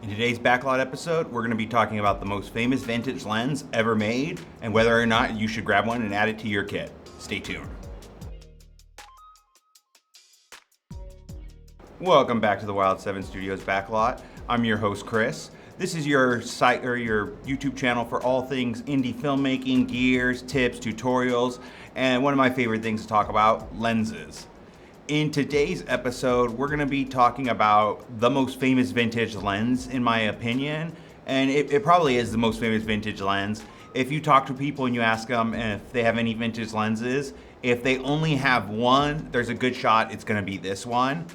In today's Backlot episode, we're going to be talking about the most famous vintage lens ever made and whether or not you should grab one and add it to your kit. Stay tuned. Welcome back to the Wild 7 Studios Backlot. I'm your host, Chris. This is your site or your YouTube channel for all things indie filmmaking, gears, tips, tutorials, and one of my favorite things to talk about, lenses. In today's episode, we're going to be talking about the most famous vintage lens, in my opinion, and it probably is the most famous vintage lens. If you talk to people and you ask them if they have any vintage lenses, if they only have one, there's a good shot it's going to be this one.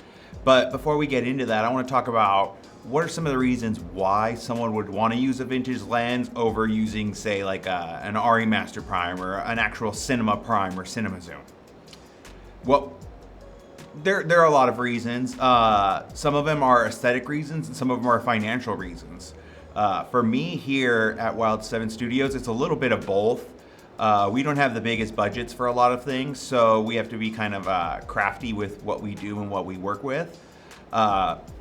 But before we get into that, I want to talk about what are some of the reasons why someone would want to use a vintage lens over using, say, like an RE Master Prime or an actual Cinema Prime or Cinema Zoom. Well, there are a lot of reasons. Some of them are aesthetic reasons and some of them are financial reasons. For me here at Wild 7 Studios, it's a little bit of both. We don't have the biggest budgets for a lot of things, so we have to be kind of crafty with what we do and what we work with.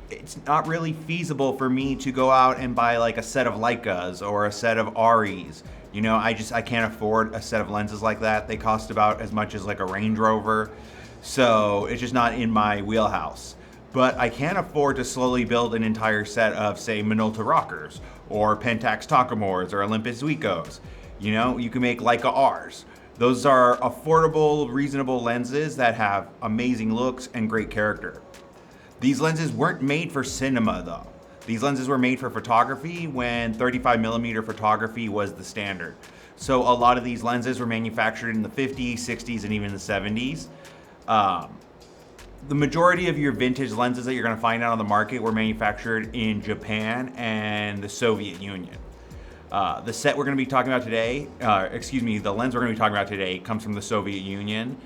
It's not really feasible for me to go out and buy like a set of Leicas or a set of REs. You know, I can't afford a set of lenses like that. They cost about as much as like a Range Rover. So it's just not in my wheelhouse. But I can afford to slowly build an entire set of, say, Minolta Rockers, or Pentax Takamores, or Olympus Zuikos. You know, you can make Leica Rs. Those are affordable, reasonable lenses that have amazing looks and great character. These lenses weren't made for cinema, though. These lenses were made for photography when 35mm photography was the standard. So a lot of these lenses were manufactured in the 50s, 60s, and even the 70s. The majority of your vintage lenses that you're going to find out on the market were manufactured in Japan and the Soviet Union. The set we're going to be talking about today, the lens we're going to be talking about today comes from the Soviet Union.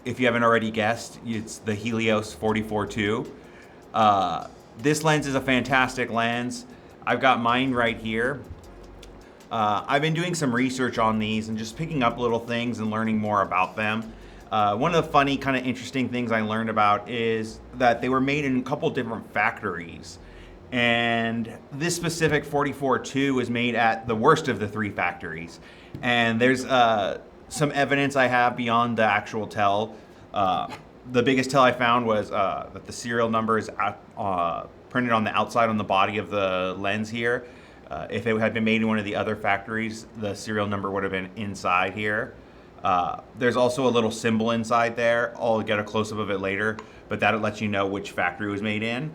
If you haven't already guessed, it's the Helios 44-2. This lens is a fantastic lens. I've got mine right here. I've been doing some research on these and just picking up little things and learning more about them. One of the funny, kind of interesting things I learned about is that they were made in a couple different factories. And this specific 44-2 is made at the worst of the three factories. And there's some evidence I have beyond the actual tell. The biggest tell I found was that the serial number is printed on the outside on the body of the lens here. If it had been made in one of the other factories, the serial number would have been inside here. There's also a little symbol inside there. I'll get a close-up of it later, but that lets you know which factory it was made in.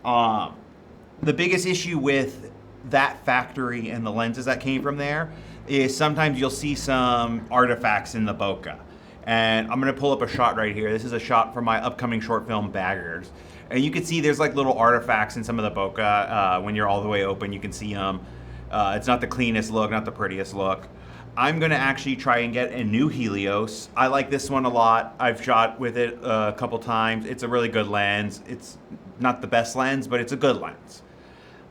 The biggest issue with that factory and the lenses that came from there is sometimes you'll see some artifacts in the bokeh. And I'm gonna pull up a shot right here. This is a shot from my upcoming short film, Baggers. And you can see there's like little artifacts in some of the bokeh. When you're all the way open, you can see them. It's not the cleanest look, not the prettiest look. I'm gonna actually try and get a new Helios. I like this one a lot. I've shot with it a couple times. It's a really good lens. It's not the best lens, but it's a good lens.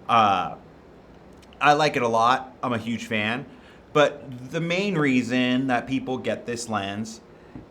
I like it a lot. I'm a huge fan. But the main reason that people get this lens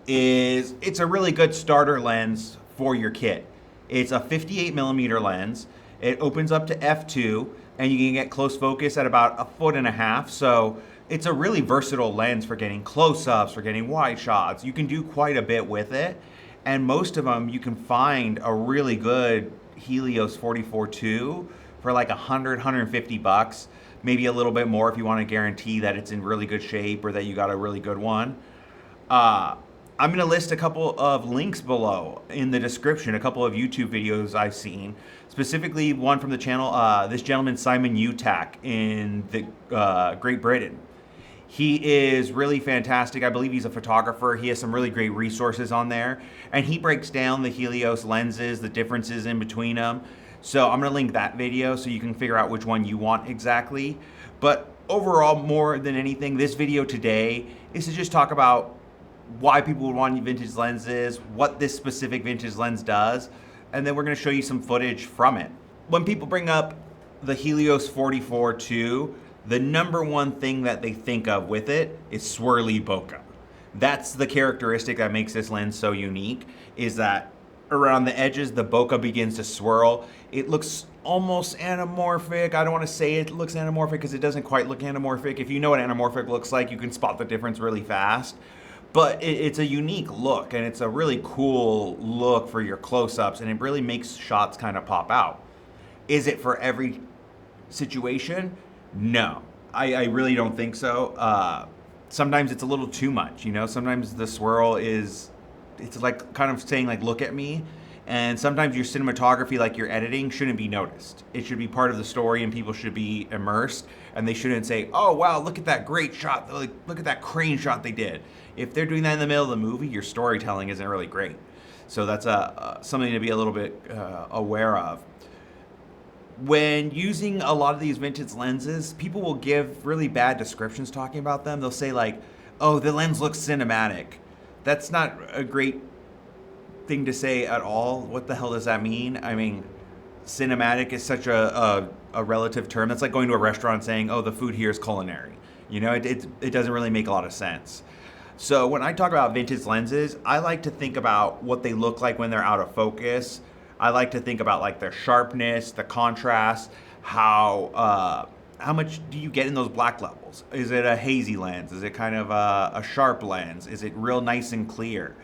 is it's a really good starter lens for your kit. It's a 58mm lens. It opens up to f2, and you can get close focus at about 1.5 feet. So it's a really versatile lens for getting close-ups, for getting wide shots. You can do quite a bit with it. And most of them, you can find a really good Helios 44-2 for like $100-150, maybe a little bit more if you want to guarantee that it's in really good shape or that you got a really good one. I'm going to list a couple of links below in the description, a couple of YouTube videos I've seen, specifically one from the channel, this gentleman Simon Utack in the Great Britain. He is really fantastic. I believe he's a photographer. He has some really great resources on there. And he breaks down the Helios lenses, the differences in between them. So I'm gonna link that video so you can figure out which one you want exactly. But overall, more than anything, this video today is to just talk about why people would want vintage lenses, what this specific vintage lens does, and then we're gonna show you some footage from it. When people bring up the Helios 44-2, the number one thing that they think of with it is swirly bokeh. That's the characteristic that makes this lens so unique, is that around the edges, the bokeh begins to swirl. It looks almost anamorphic. I don't want to say it looks anamorphic because it doesn't quite look anamorphic. If you know what anamorphic looks like, you can spot the difference really fast. But it's a unique look, and it's a really cool look for your close-ups, and it really makes shots kind of pop out. Is it for every situation? No, I really don't think so. Sometimes it's a little too much, you know? Sometimes the swirl it's like kind of saying like, look at me. And sometimes your cinematography, like your editing, shouldn't be noticed. It should be part of the story and people should be immersed, and they shouldn't say, oh wow, look at that great shot, like, look at that crane shot they did. If they're doing that in the middle of the movie, your storytelling isn't really great. So that's something to be a little bit aware of. When using a lot of these vintage lenses, people will give really bad descriptions talking about them. They'll say like, oh, the lens looks cinematic. That's not a great thing to say at all. What the hell does that mean? I mean, cinematic is such a relative term. That's like going to a restaurant and saying, oh, the food here is culinary. You know, it doesn't really make a lot of sense. So when I talk about vintage lenses, I like to think about what they look like when they're out of focus. I like to think about like their sharpness, the contrast, how much do you get in those black levels? Is it a hazy lens? Is it kind of a sharp lens? Is it real nice and clear?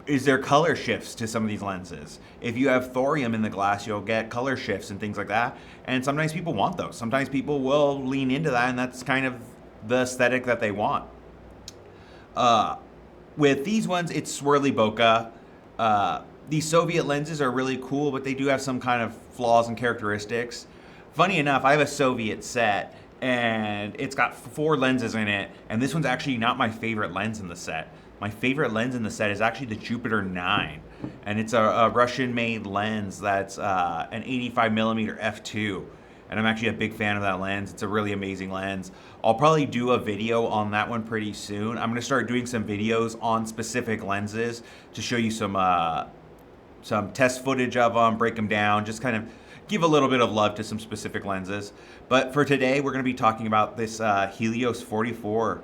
Is there color shifts to some of these lenses? If you have thorium in the glass, you'll get color shifts and things like that. And sometimes people want those. Sometimes people will lean into that, and that's kind of the aesthetic that they want. With these ones, it's swirly bokeh. These Soviet lenses are really cool, but they do have some kind of flaws and characteristics. Funny enough, I have a Soviet set, and it's got 4 lenses in it, and this one's actually not my favorite lens in the set. My favorite lens in the set is actually the Jupiter 9, and it's a Russian-made lens that's an 85mm f2, and I'm actually a big fan of that lens. It's a really amazing lens. I'll probably do a video on that one pretty soon. I'm gonna start doing some videos on specific lenses to show you some test footage of them, break them down, just kind of give a little bit of love to some specific lenses. But for today, we're gonna be talking about this Helios 44-2,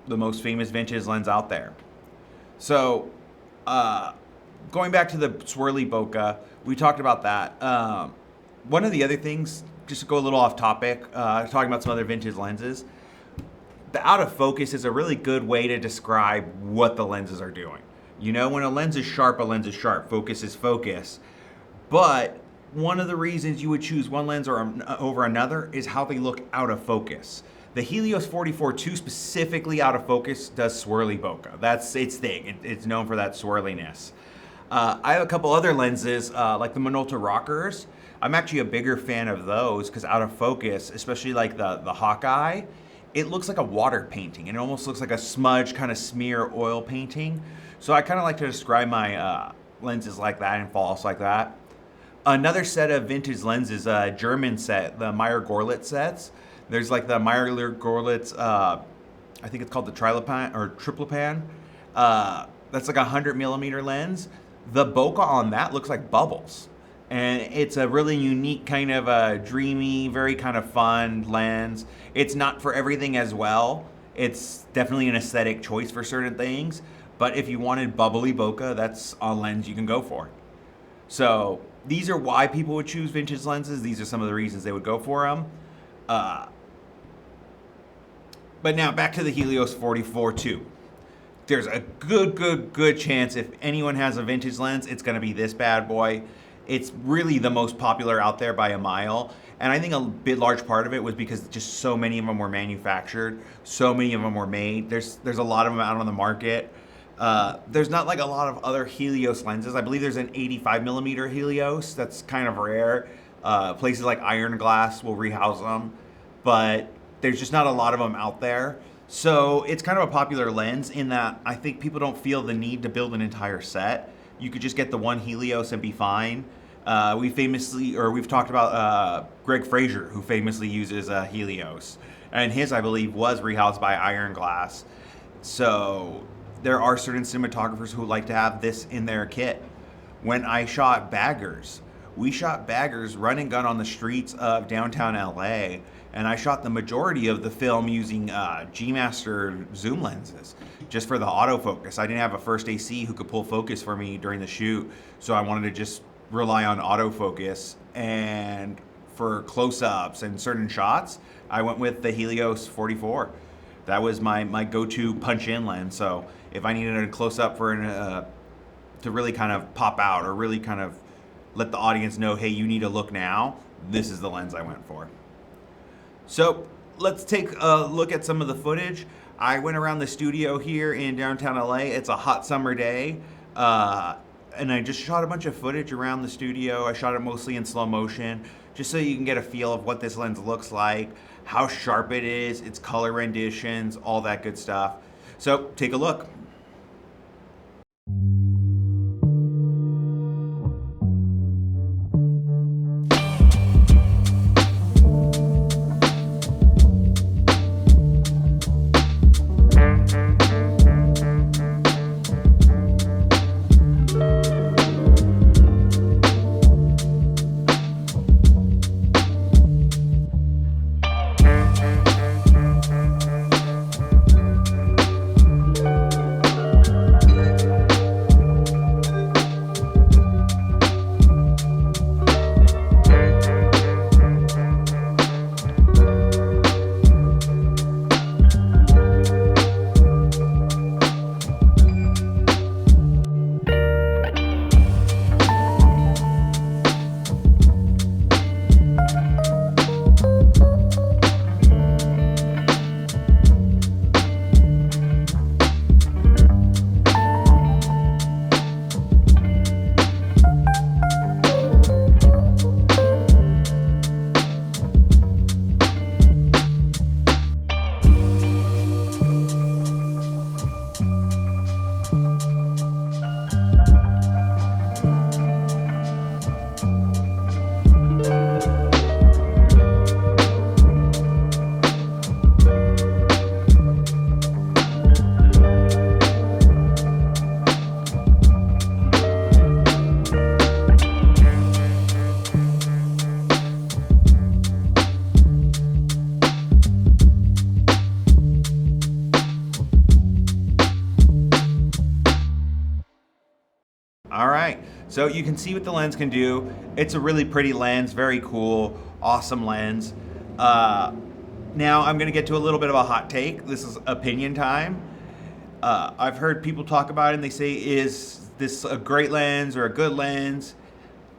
the most famous vintage lens out there. So, going back to the swirly bokeh, we talked about that. One of the other things, just to go a little off topic, talking about some other vintage lenses, the out of focus is a really good way to describe what the lenses are doing. You know, when a lens is sharp, focus is focus. But one of the reasons you would choose one lens over another is how they look out of focus. The Helios 44-2 specifically out of focus does swirly bokeh. That's its thing. It's known for that swirliness. I have a couple other lenses, like the Minolta rockers. I'm actually a bigger fan of those because out of focus, especially like the Hawkeye, it looks like a water painting. And it almost looks like a smudge kind of smear oil painting. So I kind of like to describe my lenses like that and false like that. Another set of vintage lenses, a German set, the Meyer-Gorlitz sets. There's like the Meyer-Gorlitz, I think it's called the Trilopan or Triplopan. That's like a 100mm lens. The bokeh on that looks like bubbles. And it's a really unique kind of a dreamy, very kind of fun lens. It's not for everything as well. It's definitely an aesthetic choice for certain things. But if you wanted bubbly bokeh, that's a lens you can go for. So these are why people would choose vintage lenses. These are some of the reasons they would go for them. But now back to the Helios 44-2. There's a good chance if anyone has a vintage lens, it's gonna be this bad boy. It's really the most popular out there by a mile. And I think a large part of it was because just so many of them were manufactured, so many of them were made. There's a lot of them out on the market. There's not like a lot of other Helios lenses. I believe there's an 85mm Helios. That's kind of rare. Places like Iron Glass will rehouse them, but there's just not a lot of them out there. So it's kind of a popular lens in that I think people don't feel the need to build an entire set. You could just get the one Helios and be fine. We've talked about Greg Fraser, who famously uses Helios, and his, I believe, was rehoused by Iron Glass. So there are certain cinematographers who like to have this in their kit. When I shot Baggers, we shot baggers run and gun on the streets of downtown LA, and I shot the majority of the film using G Master zoom lenses just for the autofocus. I didn't have a first AC who could pull focus for me during the shoot, so I wanted to just rely on autofocus. And for close-ups and certain shots, I went with the Helios 44. That was my go-to punch-in lens. So if I needed a close-up for to really kind of pop out or really kind of let the audience know, hey, you need to look now, this is the lens I went for. So let's take a look at some of the footage. I went around the studio here in downtown LA. It's a hot summer day. And I just shot a bunch of footage around the studio. I shot it mostly in slow motion, just so you can get a feel of what this lens looks like, how sharp it is, its color renditions, all that good stuff. So take a look. All right, so you can see what the lens can do. It's a really pretty lens, very cool, awesome lens. Now I'm gonna get to a little bit of a hot take. This is opinion time. I've heard people talk about it and they say, is this a great lens or a good lens?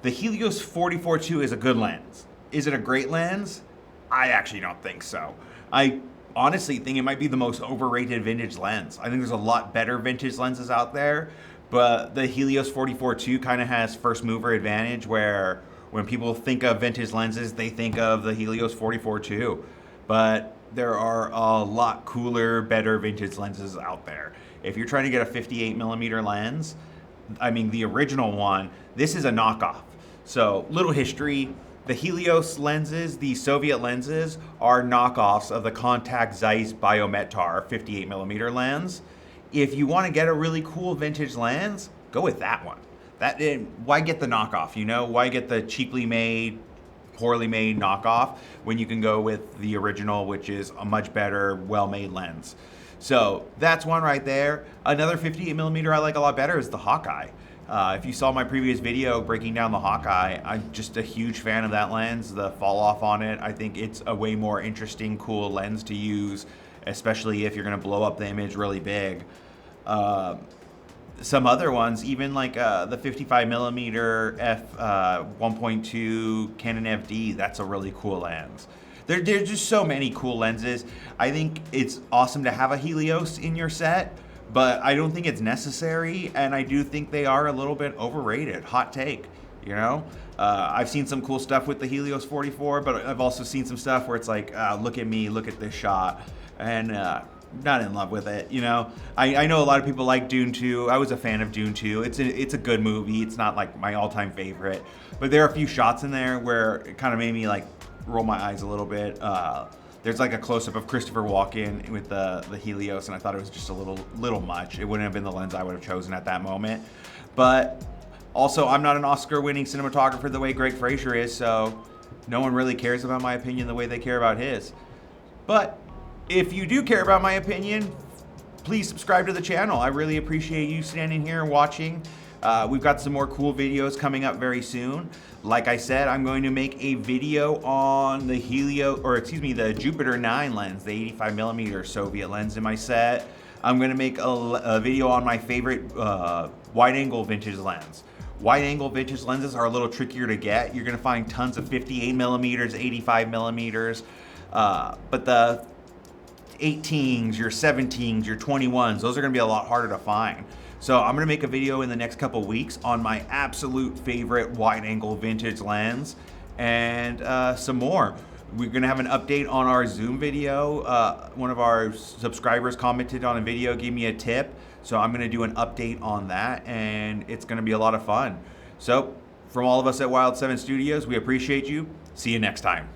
The Helios 44-2 is a good lens. Is it a great lens? I actually don't think so. I honestly think it might be the most overrated vintage lens. I think there's a lot better vintage lenses out there, but the Helios 44-2 kind of has first mover advantage where when people think of vintage lenses, they think of the Helios 44-2. But there are a lot cooler, better vintage lenses out there. If you're trying to get a 58mm lens, I mean the original one, this is a knockoff. So little history, the Helios lenses, the Soviet lenses, are knockoffs of the Contact Zeiss Biometar 58mm lens. If you want to get a really cool vintage lens, go with that one. Why get the knockoff, you know? Why get the cheaply made, poorly made knockoff when you can go with the original, which is a much better, well-made lens? So that's one right there. Another 58mm I like a lot better is the Hawkeye. If you saw my previous video breaking down the Hawkeye, I'm just a huge fan of that lens. The fall off on it, I think it's a way more interesting, cool lens to use, especially if you're gonna blow up the image really big. Some other ones, even like the 55mm f1.2 Canon FD, that's a really cool lens. There's just so many cool lenses. I think it's awesome to have a Helios in your set, but I don't think it's necessary, and I do think they are a little bit overrated. Hot take, you know? I've seen some cool stuff with the Helios 44, but I've also seen some stuff where it's like, look at me, look at this shot, and not in love with it, you know? I know a lot of people like Dune 2. I was a fan of Dune 2. It's a good movie. It's not like my all-time favorite, but there are a few shots in there where it kind of made me like roll my eyes a little bit. There's like a close-up of Christopher Walken with the Helios, and I thought it was just a little much. It wouldn't have been the lens I would have chosen at that moment. But Also, I'm not an Oscar-winning cinematographer the way Greg Fraser is, so no one really cares about my opinion the way they care about his. But if you do care about my opinion, please subscribe to the channel. I really appreciate you standing here and watching. We've got some more cool videos coming up very soon. Like I said, I'm going to make a video on the the Jupiter 9 lens, the 85mm Soviet lens in my set. I'm going to make a video on my favorite wide-angle vintage lens. Wide-angle vintage lenses are a little trickier to get. You're going to find tons of 58mm, 85mm, but the 18s, your 17s, your 21s, those are going to be a lot harder to find. So I'm gonna make a video in the next couple weeks on my absolute favorite wide-angle vintage lens and some more. We're gonna have an update on our Zoom video. One of our subscribers commented on a video, gave me a tip. So I'm gonna do an update on that, and it's gonna be a lot of fun. So from all of us at Wild 7 Studios, we appreciate you. See you next time.